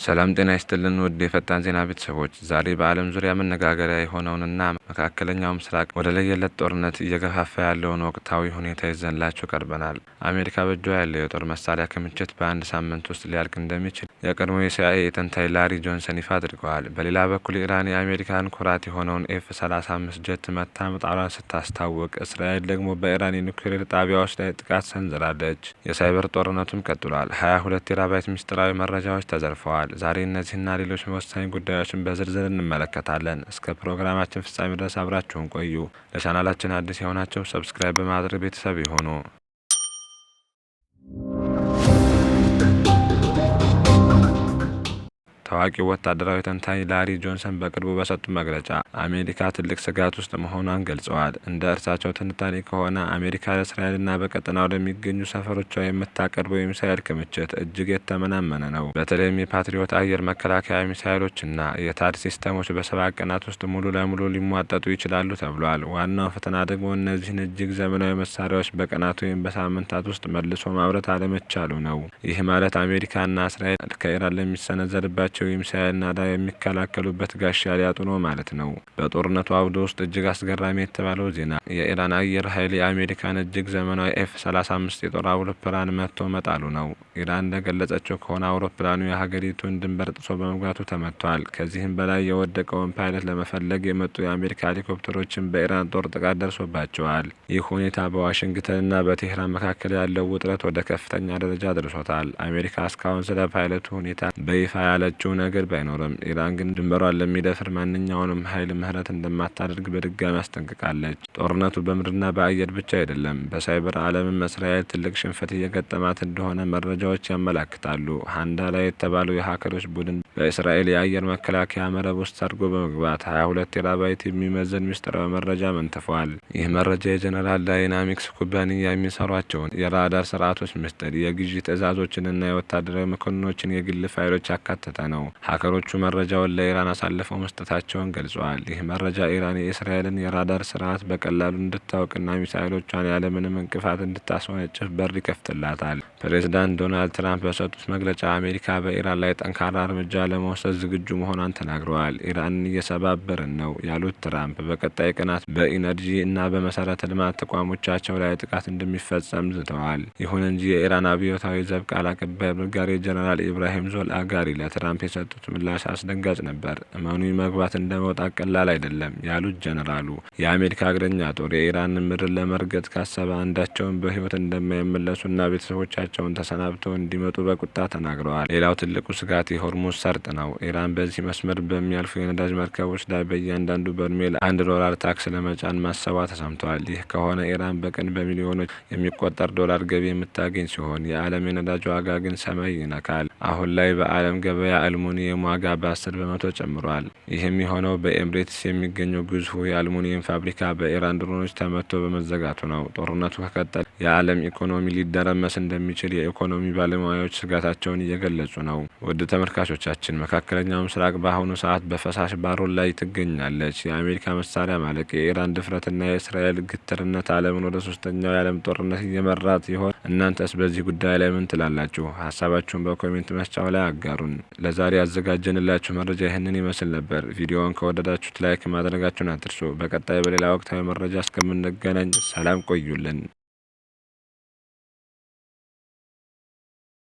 ሰላም ጤና ይስጥልን ውድ የፈጣን ዜና ቤተሰቦች፣ ዛሬ በዓለም ዙሪያ መነጋገሪያ የሆነውንና መካከለኛው ምስራቅ ወደ ለየለት ጦርነት እየገፋፋ ያለውን ወቅታዊ ሁኔታ ይዘንላችሁ ቀርበናል። አሜሪካ በእጇ ያለው የጦር መሳሪያ ክምችት በአንድ ሳምንት ውስጥ ሊያልቅ እንደሚችል የቀድሞ የሲአይኤ ተንታኝ ላሪ ጆንሰን ይፋ አድርገዋል። በሌላ በኩል ኢራን የአሜሪካን ኩራት የሆነውን ኤፍ-35 ጀት መታ መጣሏን ስታስታውቅ፣ እስራኤል ደግሞ በኢራን የኒውክሌር ጣቢያዎች ላይ ጥቃት ሰንዝራለች። የሳይበር ጦርነቱም ቀጥሏል። 22 ቴራባይት ምስጢራዊ መረጃዎች ተዘርፈዋል። ዛሬ እነዚህና ሌሎች ወሳኝ ጉዳዮችን በዝርዝር እንመለከታለን። እስከ ፕሮግራማችን ፍጻሜ ድረስ አብራችሁን ቆዩ። ለቻናላችን አዲስ የሆናችሁ ሰብስክራይብ በማድረግ ቤተሰብ ይሁኑ። ታዋቂው ወታደራዊ ተንታኝ ላሪ ጆንሰን በቅርቡ በሰጡት መግለጫ አሜሪካ ትልቅ ስጋት ውስጥ መሆኗን ገልጸዋል። እንደ እርሳቸው ትንታኔ ከሆነ አሜሪካ ለእስራኤልና በቀጠናው ወደሚገኙ ሰፈሮቿ የምታቀርበው የሚሳኤል ክምችት እጅግ የተመናመነ ነው። በተለይም የፓትሪዮት አየር መከላከያ ሚሳኤሎችና የታድ ሲስተሞች በ7 ቀናት ውስጥ ሙሉ ለሙሉ ሊሟጠጡ ይችላሉ ተብሏል። ዋናው ፈተና ደግሞ እነዚህን እጅግ ዘመናዊ መሳሪያዎች በቀናት ወይም በሳምንታት ውስጥ መልሶ ማምረት አለመቻሉ ነው። ይህ ማለት አሜሪካና እስራኤል ከኢራን ለሚሰነዘርባቸው የሚሳኤል ናዳ የሚከላከሉበት ጋሻ ሊያጡ ነው ማለት ነው። በጦርነቱ አውድ ውስጥ እጅግ አስገራሚ የተባለው ዜና የኢራን አየር ኃይል የአሜሪካን እጅግ ዘመናዊ ኤፍ-35 የጦር አውሮፕላን መትቶ መጣሉ ነው። ኢራን እንደገለጸችው ከሆነ አውሮፕላኑ የሀገሪቱን ድንበር ጥሶ በመግባቱ ተመቷል። ከዚህም በላይ የወደቀውን ፓይለት ለመፈለግ የመጡ የአሜሪካ ሄሊኮፕተሮችን በኢራን ጦር ጥቃት ደርሶባቸዋል። ይህ ሁኔታ በዋሽንግተንና በቴህራን መካከል ያለው ውጥረት ወደ ከፍተኛ ደረጃ ደርሶታል። አሜሪካ እስካሁን ስለ ፓይለቱ ሁኔታ በይፋ ያለችው ነገር ባይኖርም ኢራን ግን ድንበሯን ለሚደፍር ማንኛውንም ኃይል ምህረት እንደማታደርግ በድጋሚ አስጠንቅቃለች። ጦርነቱ በምድርና በአየር ብቻ አይደለም። በሳይበር ዓለምም እስራኤል ትልቅ ሽንፈት እየገጠማት እንደሆነ መረጃዎች ያመላክታሉ። ሃንዳላ የተባለው የሀከሮች ቡድን በእስራኤል የአየር መከላከያ መረብ ውስጥ ሰርጎ በመግባት 22 ቴራባይት የሚመዘን ምስጢራዊ መረጃ መንትፏል። ይህ መረጃ የጀነራል ዳይናሚክስ ኩባንያ የሚሰሯቸውን የራዳር ስርዓቶች ምስጢር፣ የግዢ ትዕዛዞችንና የወታደራዊ መኮንኖችን የግል ፋይሎች ያካተተ ነው። ሀከሮቹ መረጃውን ለኢራን አሳልፈው መስጠታቸውን ገልጸዋል። ይህ መረጃ ኢራን የእስራኤልን የራዳር ስርዓት በቀላሉ እንድታውቅና ሚሳኤሎቿን ያለምንም እንቅፋት እንድታስወነጭፍ በር ይከፍትላታል። ፕሬዝዳንት ዶናልድ ትራምፕ በሰጡት መግለጫ አሜሪካ በኢራን ላይ ጠንካራ እርምጃ ለመውሰድ ዝግጁ መሆኗን ተናግረዋል። ኢራንን እየሰባበርን ነው ያሉት ትራምፕ በቀጣይ ቀናት በኢነርጂ እና በመሰረተ ልማት ተቋሞቻቸው ላይ ጥቃት እንደሚፈጸም ዝተዋል። ይሁን እንጂ የኢራን አብዮታዊ ዘብ ቃል አቀባይ ብርጋዴር ጀነራል ኢብራሂም ዞል አጋሪ ለትራምፕ የሰጡት ምላሽ አስደንጋጭ ነበር። እመኑኝ መግባት እንደ መውጣት ቀላል አይደለም ያሉት ጀነራሉ የአሜሪካ እግረኛ ጦር የኢራንን ምድር ለመርገጥ ካሰበ አንዳቸውን በህይወት እንደማይመለሱና ቤተሰቦቻቸውን ተሰናብተው እንዲመጡ በቁጣ ተናግረዋል። ሌላው ትልቁ ስጋት የሆርሙዝ ሰርጥ ነው። ኢራን በዚህ መስመር በሚያልፉ የነዳጅ መርከቦች ላይ በእያንዳንዱ በርሜል $1 ታክስ ለመጫን ማሰቧ ተሰምተዋል። ይህ ከሆነ ኢራን በቀን በሚሊዮኖች የሚቆጠር ዶላር ገቢ የምታገኝ ሲሆን የዓለም የነዳጅ ዋጋ ግን ሰማይ ይነካል። አሁን ላይ በዓለም ገበያ አልሙኒየም ዋጋ በ10 በመቶ ጨምሯል። ይህም የሆነው በኤምሬትስ የሚገኘው ግዙፉ የአልሙኒየም ፋብሪካ በኢራን ድሮኖች ተመቶ በመዘጋቱ ነው። ጦርነቱ ከቀጠለ የዓለም ኢኮኖሚ ሊደረመስ እንደሚችል የኢኮኖሚ ባለሙያዎች ስጋታቸውን እየገለጹ ነው። ውድ ተመልካቾቻችን፣ መካከለኛው ምስራቅ በአሁኑ ሰዓት በፈሳሽ ባሮል ላይ ትገኛለች። የአሜሪካ መሳሪያ ማለቅ፣ የኢራን ድፍረትና የእስራኤል ግትርነት ዓለምን ወደ ሶስተኛው የዓለም ጦርነት እየመራት ይሆን? እናንተስ በዚህ ጉዳይ ላይ ምን ትላላችሁ? ሀሳባችሁን በኮሜንት መስጫው ላይ አጋሩን። ለዛሬ ያዘጋጀንላችሁ መረጃ ይህንን ይመስል ነበር። ቪዲዮውን ከወደዳችሁት ላይክ ማድረጋችሁን አትርሱ። በቀጣይ በሌላ ወቅታዊ መረጃ እስከምንገናኝ ሰላም ቆዩልን።